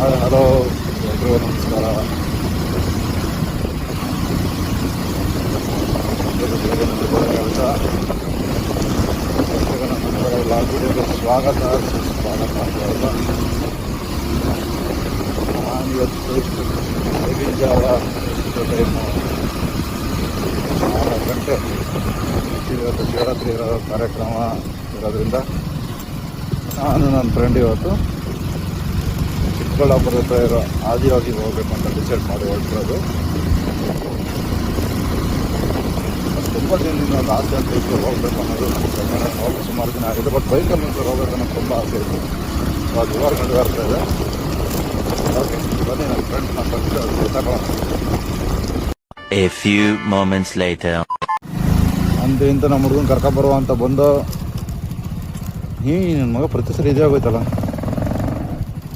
Hello ಎಲ್ರಿಗೂ ನಮಸ್ಕಾರ. ಸ್ವಾಗತ ಸುಸ್ವಾಗತ ಅಂತ ಹೇಳ್ತಾ ನಾನು ಇವತ್ತು ಬೆಳಗಿನ ಜಾವ ಟೈಮು 4 ಗಂಟೆ. ಇವತ್ತು ಶಿವರಾತ್ರಿ ಇರೋ ಕಾರ್ಯಕ್ರಮ ಇರೋದ್ರಿಂದ ನಾನು ನನ್ನ ಫ್ರೆಂಡ್ ಇವತ್ತು ಚಿಕ್ಕಬಳ್ಳಾಪುರ ಹತ್ರ ಇರೋ ಆದಿಯಾಗಿ ಹೋಗ್ಬೇಕು ಅಂತ ಡಿಸೈಡ್ ಮಾಡಿ ಹೊರಟಿರೋದು. ತುಂಬ ದಿನದಿಂದ ಒಂದು ಆಸೆ ಅಂತ ಇತ್ತು ಹೋಗ್ಬೇಕು ಅನ್ನೋದು. ಹೋಗಿ ಸುಮಾರು ದಿನ ಆಗಿದೆ, ಬಟ್ ಬೈಕಲ್ಲಿ ಹೋಗ್ಬೇಕು ಅನ್ನೋದು ತುಂಬ ಆಸೆ ಇತ್ತು. ಅದು 6 ಗಂಟೆ ಬರ್ತಾ ಇದೆ. ಓಕೆ ಬನ್ನಿ, ನನ್ನ ಫ್ರೆಂಡ್ಸ್ನ ಫಸ್ಟ್ ಅದು ತಗೊಳ್ಳೋಣ. A few moments later. ಅಂತೆ ಇಂತ ನಮ್ಮ ಹುಡುಗನ ಕರ್ಕೊಬರುವ ಅಂತ ಬಂದು ನನ್ನ ಮಗ ಪ್ರತಿ ಸರಿ ಇದೇ ಆಗೋಯ್ತಲ್ಲ.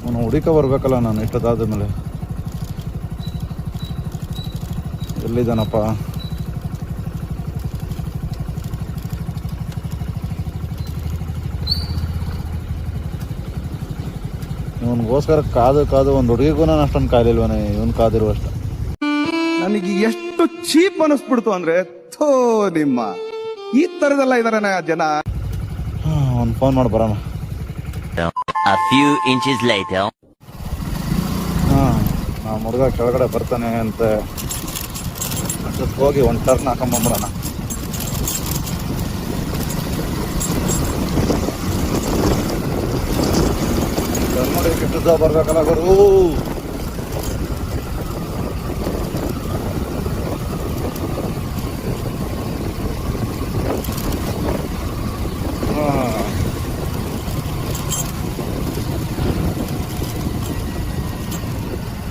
ಅವನು ಹುಡುಕ ಬರ್ಬೇಕಲ್ಲ ನಾನು ಇಷ್ಟದಾದ ಮೇಲೆ. ಎಲ್ಲಿದ್ದಾನಪ್ಪ? ಇವನಿಗೋಸ್ಕರ ಕಾದು ಒಂದು ಹುಡುಗಿಗೂ ನಾನು ಅಷ್ಟೊಂದು ಕಾಲಿಲ್ವನೇ, ಇವನು ಕಾದಿರುವಷ್ಟು. ನನಗೆ ಎಷ್ಟು ಚೀಪ್ ಅನಿಸ್ಬಿಡ್ತು ಅಂದ್ರೆ, ಥೋ ನಿಮ್ಮ ಈ ತರದೆಲ್ಲ ಇದಾರೆ ಜನ. ಒಂದು ಫೋನ್ ಮಾಡಿ ಬರೋಣ. A few inches later. ನಮ್ಮ ಹುಡುಗ ಕೆಳಗಡೆ ಬರ್ತಾನೆ ಅಂತ ಅಷ್ಟೊತ್ತು ಹೋಗಿ ಒಂದು ಟರ್ನ್ ಹಾಕೊಂಬಂದ್ಬಿಡೋಣ. ಟರ್ನ್ ಮಾಡಿ ಕೆಟ್ಟದ ಬರ್ಬೇಕಲ್ಲ ಗುರು.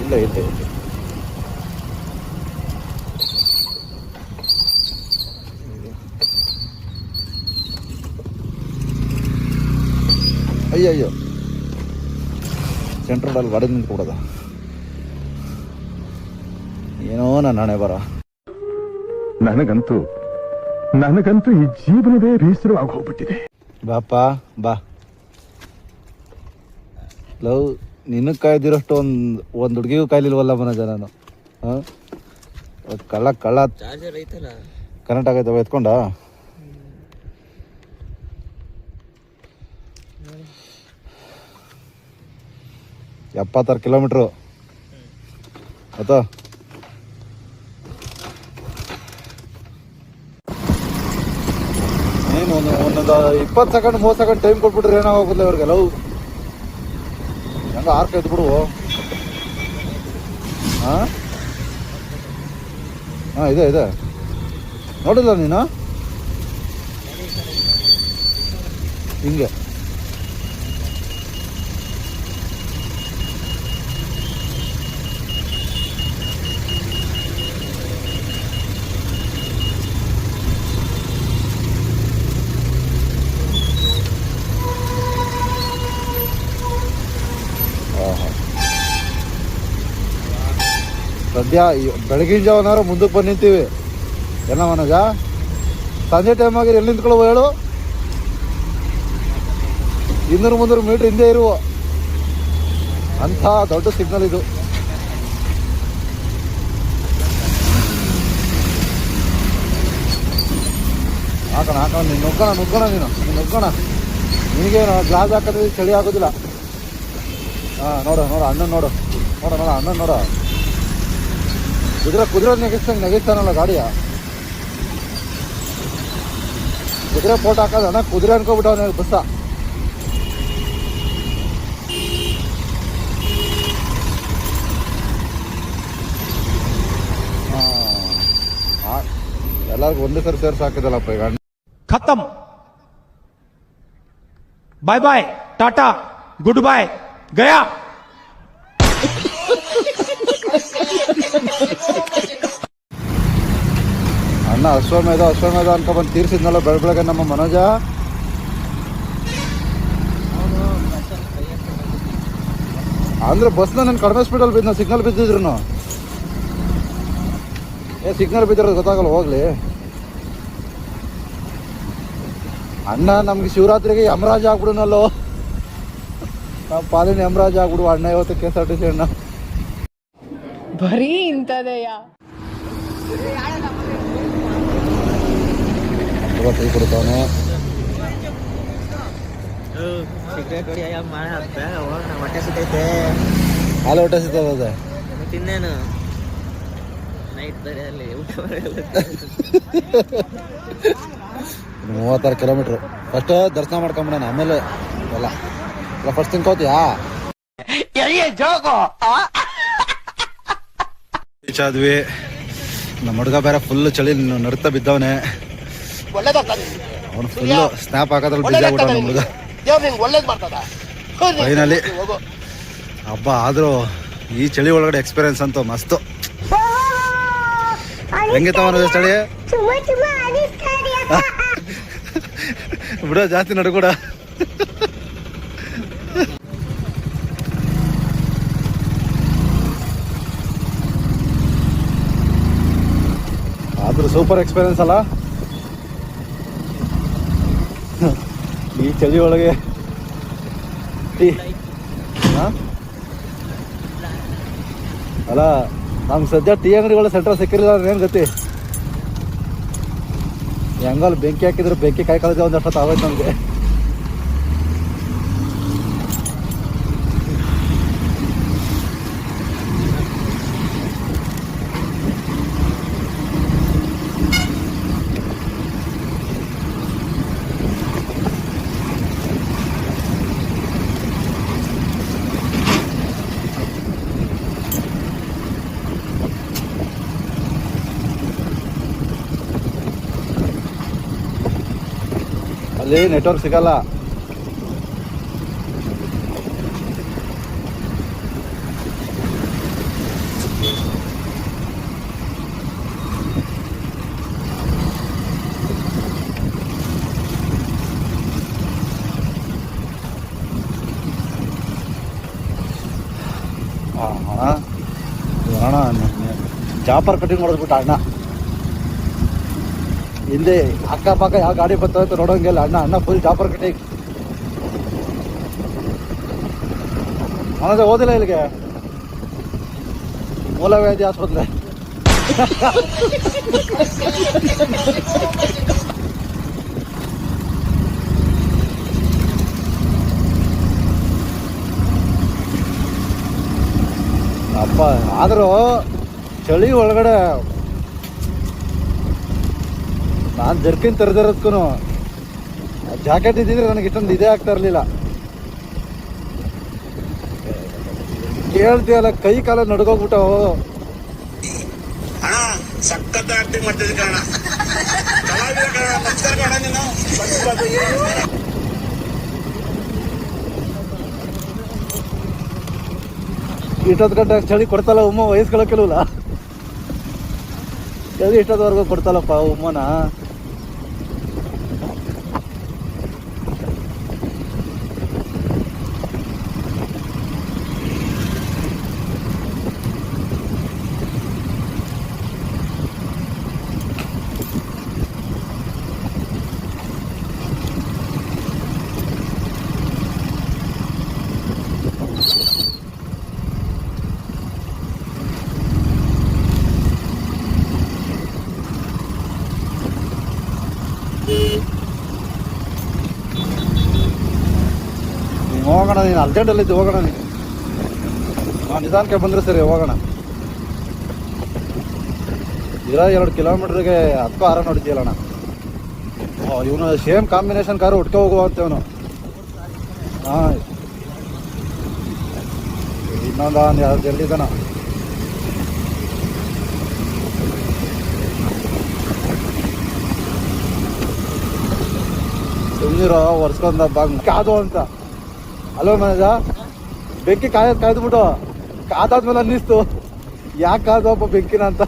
ಇಲ್ಲ ಅಯ್ಯಯ್ಯೋ, ಸೆಂಟ್ರಲ್ ಗಾಡಿ ನಿಂತ್ಕೊಡೋದ. ಏನೋ ನನ್ನ ಹಣೆ ಬರ. ನನಗಂತೂ ಈ ಜೀವನವೇ ಬೇಸರವಾಗಿ ಹೋಗ್ಬಿಟ್ಟಿದೆ. ಬಾಪ ಬಾ. ಲವ್ ನಿನಗೆ ಕಾಯ್ದಿರೋಷ್ಟು ಒಂದು ಹುಡುಗಿಗೂ ಕಾಯ್ಲಿಲ್ವಲ್ಲ ಮನೋಜ ನಾನು. ಕಳ್ಳ ಕರೆಂಟ್ ಆಗೈತವ ಎತ್ಕೊಂಡ. ಎಪ್ಪತ್ತಾರು ಕಿಲೋಮೀಟ್ರು ಆಯ್ತಾ? ಏನು ಒಂದೊಂದು 20 ಸೆಕೆಂಡ್ 30 ಸೆಕೆಂಡ್ ಟೈಮ್ ಕೊಟ್ಬಿಟ್ರೆ ಏನಾಗೋಗುದಿಲ್ಲ ಇವ್ರಿಗೆ. ಲವ್ ಹೆಂಗ ಆರ್ಕ ಎದ್ದು ಬಿಡುವು. ಹಾಂ ಇದೆ ನೋಡಿಲ್ಲ ನೀನು ಹಿಂಗೆ. ಸದ್ಯ ಬೆಳಗಿನ ಜಾವನಾರು ಮುಂದಕ್ಕೆ ಬಂದು ನಿಂತೀವಿ. ಎಲ್ಲ ಮನೋಜ ಸಂಜೆ ಟೈಮ್ ಆಗಿರಿ ಎಲ್ಲಿ ನಿಂತ್ಕೊಳ್ಳುವ ಹೇಳು? 200-300 ಮೀಟ್ರ್ ಹಿಂದೆ ಇರುವ ಅಂಥ ದೊಡ್ಡ ಸಿಗ್ನಲ್ ಇದು. ಹಾಕೋಣ ನೀನು ನುಗ್ಗೋಣ ನಿನಗೇನು ಗ್ಲಾಸ್ ಹಾಕಿದ್ರೆ ಚಳಿ ಆಗೋದಿಲ್ಲ. ನೋಡು ಅಣ್ಣನ ನೋಡು ಅಣ್ಣನ ನೋಡು. ಕುದುರೆ ನೆಗೆಸ್ತಾನಲ್ಲ ಗಾಡಿಯ. ಕುದುರೆ ಫೋಟೋ ಹಾಕೋದು ಅಣ್ಣ, ಕುದುರೆ ಅನ್ಕೋಬಿಟ್ಟವನ ಬಸ್ಸ. ಎಲ್ಲರಿಗೂ ಒಂದೇ ಸರಿ ಸೇರ್ಸಿ ಹಾಕಿದಲ್ಲಪ್ಪ ಈಗ. ಖತಮ್, ಬಾಯ್ ಬಾಯ್, ಟಾಟಾ, ಗುಡ್ ಬಾಯ್, ಗಯಾ. ಅಣ್ಣ ಅಶ್ವಮೇಧ ಅನ್ಕೊಬಂದು ತೀರ್ಸಿದ್ನಲ್ಲ ಬೆಳಗ್ಗೆ ನಮ್ಮ ಮನೋಜ. ಅಂದ್ರೆ ಬಸ್ನ ನಾನು ಕಡಿಮೆ ಸ್ಪೀಡಲ್ಲಿ ಬಿದ್ದ, ಸಿಗ್ನಲ್ ಬಿದ್ದಿದ್ರು. ಸಿಗ್ನಲ್ ಬಿದ್ದಿರೋದು ಗೊತ್ತಾಗಲ್ಲ. ಹೋಗ್ಲಿ ಅಣ್ಣ, ನಮ್ಗೆ ಶಿವರಾತ್ರಿಗೆ ಯಮರಾಜ ಆಗ್ಬಿಡುನಲ್ಲೋ. ನಾವು ಪಾಲಿನ ಯಮರಾಜ ಆಗ್ಬಿಡು ಅಣ್ಣ ಇವತ್ತು KSRTC ಅಣ್ಣ. ಬರೀ ಇಂಥದೆಯ ಕೈ ಕೊಡ್ತಾವನೆ. ಸಿಗರೇಟ್ ಹೊಡಿಯ ಮಳೆ ಬೇಗ ಹೋಗೋಣ, ಹೊಟ್ಟೆ ಸಿಕ್ಕೈತೆ. ಹಾಲು ಹೊಟ್ಟೆ ಸಿಗ್ತದೆ. ತಿನ್ನೇನು ನೈಟ್ ಬೇರೆ ಅಲ್ಲಿ ಊಟ 36 ಕಿಲೋಮೀಟ್ರು. ಫಸ್ಟ್ ದರ್ಶನ ಮಾಡ್ಕೊಂಬಿಡೋಣ, ಆಮೇಲೆ ಎಲ್ಲ ಫಸ್ಟ್ ತಿನ್ಕೋತೀಯಾ? ರೀಚ್ ಆದ್ವಿ. ನಮ್ಮ ಹುಡುಗ ಬೇರೆ ಫುಲ್ ಚಳಿ ನಡ್ತಾ ಬಿದ್ದವನೆ. ಅವನು ಫುಲ್ಲು ಸ್ನ್ಯಾಪ್ ಹಾಕೋದ್ರಲ್ಲಿ ಬಿಜಿ ಆಗ್ಬಿಟ್ಟ ನಮ್ಮ ಹುಡುಗ. ಫೈನಲಿ ಹಬ್ಬ ಆದ್ರೂ ಈ ಚಳಿ ಒಳಗಡೆ ಎಕ್ಸ್ಪೀರಿಯನ್ಸ್ ಅಂತೂ ಮಸ್ತು. ಹೆಂಗಿತ್ತವನ ಚಳಿ ಬಿಡೋ ಜಾಸ್ತಿ ನಡ್ಕೊಡ. ಆದ್ರೂ ಸೂಪರ್ ಎಕ್ಸ್ಪೀರಿಯನ್ಸ್ ಅಲ್ಲ ಈ ಚಳಿ ಒಳಗೆ. ಅಲ್ಲ ನಮ್ಗೆ ಸದ್ಯ ಟೀ ಅಂಗಡಿಗಳು ಸೆಂಟ್ರ್ ಸಿಕ್ಕಿರಲಿಲ್ಲ ಏನು ಗತಿ. ಹೆಂಗಲ್ಲಿ ಬೆಂಕಿ ಹಾಕಿದ್ರು ಬೆಂಕಿ ಕಾಯಿ ಕಳೆದ ಒಂದಷ್ಟು ಆಗೋಯ್ತು ನಮಗೆ. ಅಲ್ಲಿ ನೆಟ್ವರ್ಕ್ ಸಿಗಲ್ಲ. ಅಣ್ಣ ಜಾಪರ್ ಕಟಿಂಗ್ ಮಾಡಿದ್ಬಿಟ್ಟ ಅಣ್ಣ. ಹಿಂದೆ ಅಕ್ಕಪಕ್ಕ ಯಾವ ಗಾಡಿ ಬರ್ತಾಯಿತ್ತು ನೋಡೋಂಗಿಲ್ಲ. ಅಣ್ಣ ಫುಲ್ ಜಾಪರ್ ಕಟಿಂಗ್. ಅವನದೇ ಓದಿಲ್ಲ ಇಲ್ಲಿಗೆ ಮೂಲವ್ಯಾಧಿ ಆಸ್ಪತ್ರೆ. ಅಪ್ಪ ಆದರೂ ಚಳಿ ಒಳಗಡೆ ನಾನು ಜರ್ಕಿನ್ ತರದಿರೋದಕ್ಕೂ ಜಾಕೆಟ್ ಇದ್ದಿದ್ರೆ ನನಗೆ ಇಷ್ಟೊಂದು ಇದೇ ಆಗ್ತಾ ಇರಲಿಲ್ಲ. ಕೇಳ್ತೀಯಲ್ಲ ಕೈ ಕಾಲ ನಡ್ಕೋಗ್ಬಿಟ್ಟು. ಇಷ್ಟೊತ್ತು ಗಂಟೆ ಚಳಿ ಕೊಡ್ತಲ್ಲ ಉಮ್ಮ, ವಯಸ್ಕೊಳಕ್ಕಿಲ್ವಲ್ಲ ಚಳಿ ಇಷ್ಟೊತ್ತವರೆಗೂ ಕೊಡ್ತಲ್ಲಪ್ಪ ಉಮ್ಮನ. ಹೋಗೋಣ, ನೀನು ಅರ್ಜೆಂಟಲ್ಲಿದ್ದು ಹೋಗೋಣ. ನೀನು ನಾನು ನಿಧಾನಕ್ಕೆ ಬಂದರೆ ಸರಿ ಹೋಗೋಣ. ಇರೋ 2 ಕಿಲೋಮೀಟ್ರಿಗೆ 10 ನೋಡಿದ್ದೀಯಲ್ಲಣ್ಣ. ಇವನು ಸೇಮ್ ಕಾಂಬಿನೇಷನ್ ಕಾರು ಉಟ್ಕೊ ಹೋಗುವ ಅಂತವನು. ಹಾಂ, ಇನ್ನೊಂದು 2 ಜಲ್ದಿದ್ದಾನ. ಸುಮ್ಮನಿರೋ ಒರ್ಸ್ಕೊಂಡ ಬಾಗ್ ಕಾದು ಅಂತ. ಅಲ್ವ ಮನಜ, ಬೆಂಕಿ ಕಾಯ್ದುಬಿಟ್ಟು ಕಾದಾದ್ಮೇಲೆ ಅನ್ನಿಸ್ತು ಯಾಕೆ ಕಾದಪ್ಪ ಬೆಂಕಿನ ಅಂತ.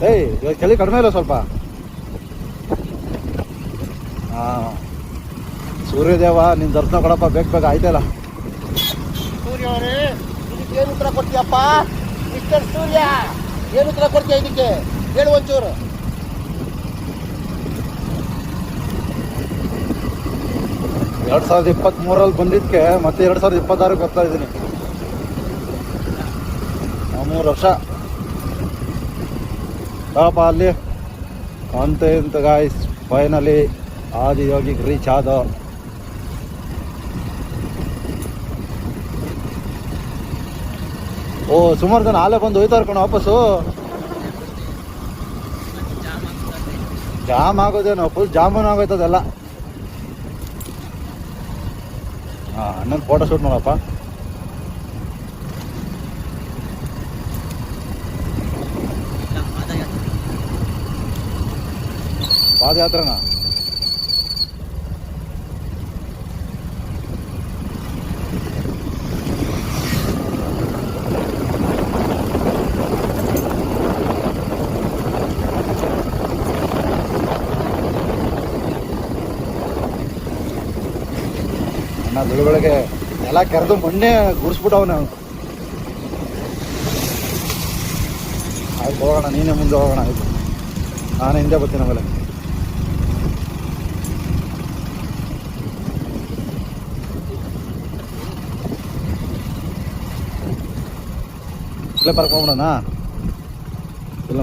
ಏಯ್ ಇವಾಗ ಚಳಿ ಕಡಿಮೆ ಇಲ್ಲ ಸ್ವಲ್ಪ. ಹಾಂ, ಸೂರ್ಯದೇವ ನಿನ್ನ ದರ್ಶನ ಕೊಡಪ್ಪ ಬೇಗ ಆಯ್ತಲ್ಲ. ಸೂರ್ಯ ಅವರೇ, ಇದಕ್ಕೆ ಏನು ಉತ್ತರ ಕೊಡ್ತೀಯಪ್ಪ? ಮಿಸ್ಟರ್ ಸೂರ್ಯ, ಏನು ಉತ್ತರ ಕೊಡ್ತೀಯ ಇದಕ್ಕೆ? ಹೇಳು ಒಂಚೂರು. 2023 ಬಂದಿದ್ದಕ್ಕೆ ಮತ್ತೆ 2026 ಬರ್ತಾ ಇದ್ದೀನಿ. 3 ವರ್ಷ ಪಾಪ ಅಲ್ಲಿ ಅಂತ ಇಂತ ಗಾಯ್ಸ್ ಫೈನಲಿ ಆದಿಯೋಗಿಗೆ ರೀಚ್ ಆದ. ಓ ಸುಮಾರು ಜನ ಆಲೇ ಬಂದು ಹೋಯ್ತಾ ಕಣ ವಾಪಸ್ಸು. ಜಾಮ್ ಆಗೋದೇನೋ, ಫುಲ್ ಜಾಮೂನ್ ಆಗೋಯ್ತದೆಲ್ಲ. ಹಾಂ ಅಣ್ಣನ ಫೋಟೋ ಶೂಟ್ ಮಾಡಪ್ಪ. ಪಾದಯಾತ್ರೆನಾ? ಅಣ್ಣ ಬೆಳಗ್ಗೆ ಎಲ್ಲ ಕೆರೆದು ಮೊನ್ನೆ ಗುಡಿಸ್ಬಿಟ್ಟವನ. ಆಯ್ತು ಹೋಗೋಣ, ನೀನೇ ಮುಂದೆ ಹೋಗೋಣ. ಆಯ್ತು ನಾನು ಹಿಂದೆ ಬರ್ತೀನಿ ಆಮೇಲೆ. ಇಲ್ಲೇ ಬರ್ಕೊಂಬಿಡೋಣ ಇಲ್ಲ?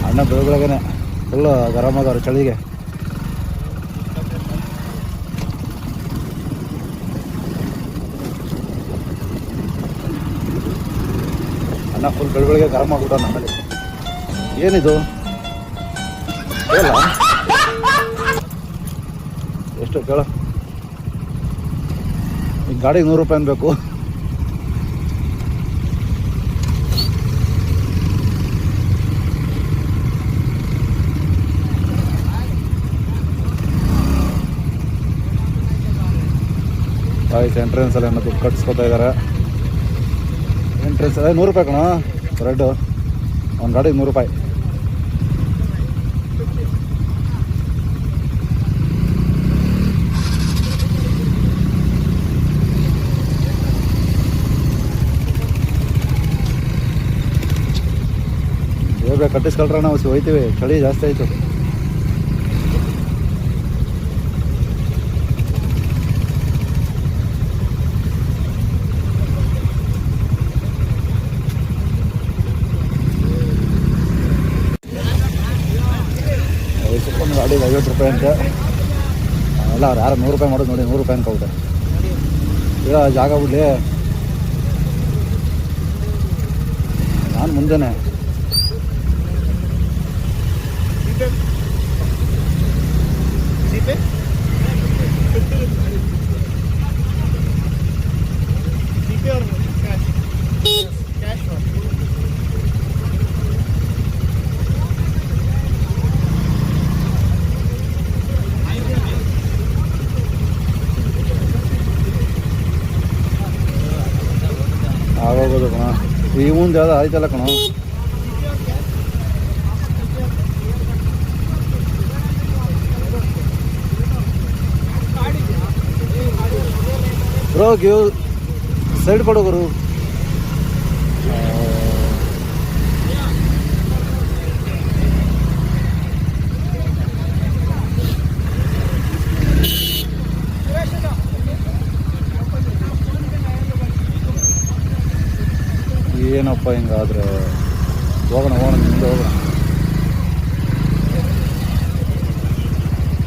ಅಣ್ಣ ಬೆಳಗ್ಗೆನೆ ಫುಲ್ಲು ಗರಂ ಆದವ್ರು ಚಳಿಗೆ. ಅಣ್ಣ ಫುಲ್ ಬೆಳಗ್ಗೆ ಗರಂ ಆಗ್ಬಿಟ್ಟು ನಮ್ಮಲ್ಲಿ. ಏನಿದು ಹೇಳ ಎಷ್ಟು ಕೇಳ? ಈ ಗಾಡಿಗೆ 100 ರೂಪಾಯಿ ಅನ್ಬೇಕು. ಎಂಟ್ರೆನ್ಸ್ ಅಲ್ಲಿ ಏನೋ ದುಡ್ಡು ಕಟ್ಸ್ಕೊತಾ ಇದ್ದಾರೆ. ಎಂಟ್ರೆನ್ಸ್ 100 ರೂಪಾಯಿ ಕಣ ರೆಡ್ಡು. ಒಂದು ಗಾಡಿಗೆ 100 ರೂಪಾಯಿ. ಬೇಗ ಕಟ್ಟಿಸ್ಕೊಳ್ರ, ನಾವು ಹೋಯ್ತೀವಿ, ಚಳಿ ಜಾಸ್ತಿ ಆಯಿತು. ಒಂದು ಗಾಡಿಗೆ 50 ರೂಪಾಯಿ ಅಂತೆ. ಎಲ್ಲ ಅವ್ರು ಯಾರು 100 ರೂಪಾಯಿ ಮಾಡೋದು ನೋಡಿ, 100 ರೂಪಾಯಿ ಅನ್ಕೋಬಿಟ್ಟೆ. ಈಗ ಜಾಗ ಬಿಡಲಿ, ನಾನು ಮುಂದೆನೆ. ಆಗೋಗೋದು ಕಣ. ಈ ಮುಂದೆ ಯಾವ್ದು ಆಯ್ತಲ್ಲ ಕಣ. ಬ್ರೋ ಗಿವ್ ಸೈಡ್ ಕೊಡೋಗರು. ಏನಪ್ಪ ಹಿಂಗಾದ್ರೆ? ಹೋಗೋಣ ಮುಂದೆ ಹೋಗೋಣ.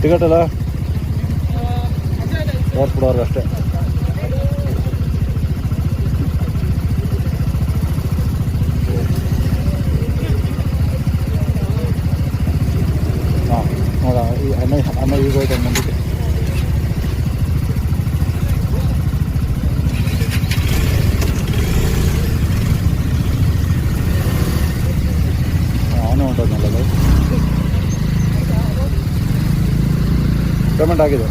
ಟಿಕೆಟ್ ಅಲ್ಲ ತೋರಿಸ್ಬಿಡೋರ್ಗೆ ಅಷ್ಟೇ. ಹಾಂ ನೋಡ, ಈ ಅಮ್ಮ ಈಗ ಹೋಯ್ತು ಮುಂದಕ್ಕೆ. ಅವನೇ ಹೊಂಟೋದ್ನಲ್ಲ. ಪೇಮೆಂಟ್ ಆಗಿದೆ.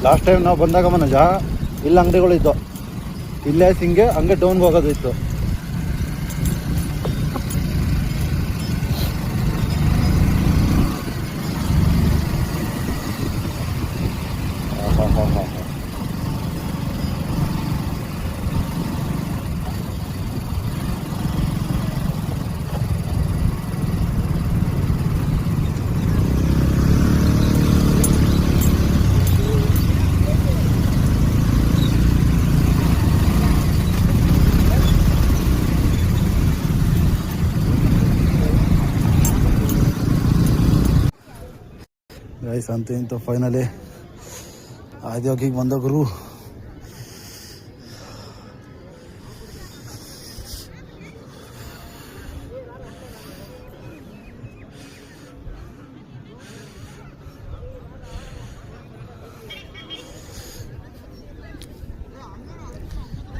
ಲಾಸ್ಟ್ ಟೈಮ್ ನಾವು ಬಂದಾಗ ಮನೋಜ ಇಲ್ಲಿ ಅಂಗಡಿಗಳಿತ್ತು, ಇಲ್ಲೇ ಹಿಂಗೆ ಹಂಗೆ ಡೌನ್ಗೆ ಹೋಗೋದಿತ್ತು. ಗೈಸ್ ಅಂತೂ ಇಂತೂ ಫೈನಲಿ ಆದಿಯೋಗಿಗೆ ಬಂದ ಗುರು.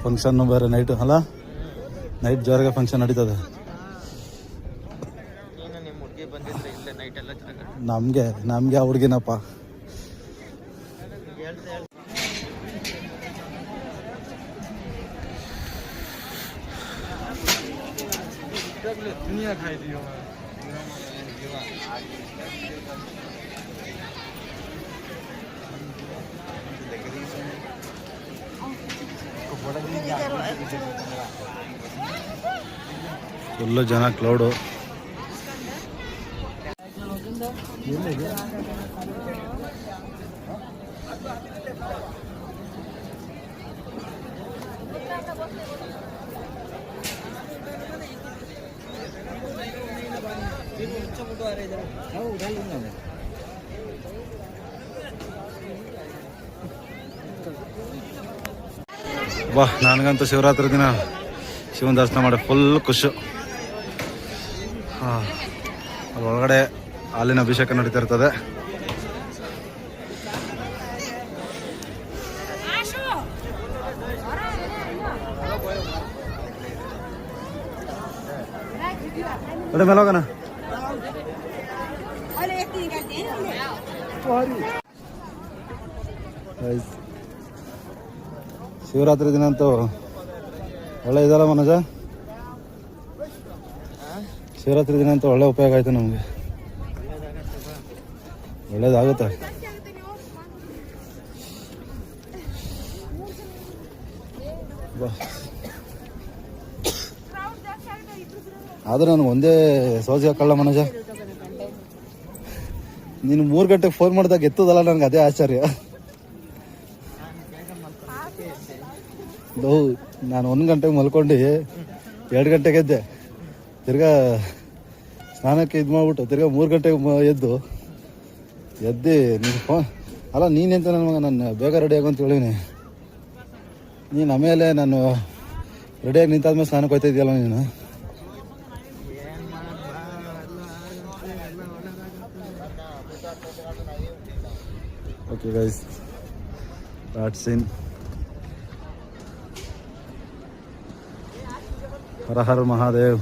ಫಂಕ್ಷನ್ನು ಬೇರೆ ನೈಟ್ ಅಲ್ಲ, ನೈಟ್ ಜೋರಾಗೆ ಫಂಕ್ಷನ್ ನಡೀತದೆ. ನಿಮ್ಮ ಹುಡುಗಿ ಬಂದಿದ್ರೆ ಇಲ್ಲ ನೈಟ್ ಎಲ್ಲ ಜಾಗ ನಮಗೆ ಆ ಹುಡುಗಿನಪ್ಪ. ಫುಲ್ಲು ಜನ ಕ್ಲೌಡು. ವಾ, ನನಗಂತೂ ಶಿವರಾತ್ರಿ ದಿನ ಶಿವನ ದರ್ಶನ ಮಾಡಿ ಫುಲ್ ಖುಷು. ಒಳಗಡೆ ಹಾಲಿನ ಅಭಿಷೇಕ ನಡೀತಾ ಇರ್ತದೆ. ಮೇಲೆ ಹೋಗೋಣ. ಶಿವರಾತ್ರಿ ದಿನ ಅಂತೂ ಒಳ್ಳೆ ಇದಲ್ಲ ಮನೋಜ, ಶಿವರಾತ್ರಿ ದಿನ ಅಂತೂ ಒಳ್ಳೆ ಉಪಯೋಗ ಆಯ್ತು ನಮಗೆ, ಒಳ್ಳೇದಾಗುತ್ತೆ. ಆದ್ರೆ ನನಗೆ ಒಂದೇ ಸೋಜಿ ಹಾಕಲ್ಲ ಮನೋಜ, ನೀನು 3 ಗಂಟೆಗೆ ಫೋನ್ ಮಾಡಿದಾಗ ಎತ್ತದಲ್ಲ, ನನಗೆ ಅದೇ ಆಶ್ಚರ್ಯ. ನಾನು 1 ಗಂಟೆಗೆ ಮಲ್ಕೊಂಡು 2 ಗಂಟೆಗೆ ಎದ್ದೆ, ತಿರ್ಗಾ ಸ್ನಾನಕ್ಕೆ ಇದು ಮಾಡ್ಬಿಟ್ಟು ತಿರ್ಗಾ 3 ಗಂಟೆಗೆ ಎದ್ದು ನೀನು ಫೋನ್ ಅಲ್ಲ, ನೀನೆಂತ ನನ್ನ ಮಗ ನಾನು ಬೇಗ ರೆಡಿ ಆಗೋ ಅಂತ ಹೇಳಿನಿ. ನೀನು ಆಮೇಲೆ ನಾನು ರೆಡಿಯಾಗಿ ನಿಂತಾದ್ಮೇಲೆ ಸ್ನಾನಕ್ಕೆ ಹೋಗ್ತಾ ಇದೆಯಲ್ಲ ನೀನು. Okay guys, that's it. ಹರ ಹರ ಮಹಾದೇವ್.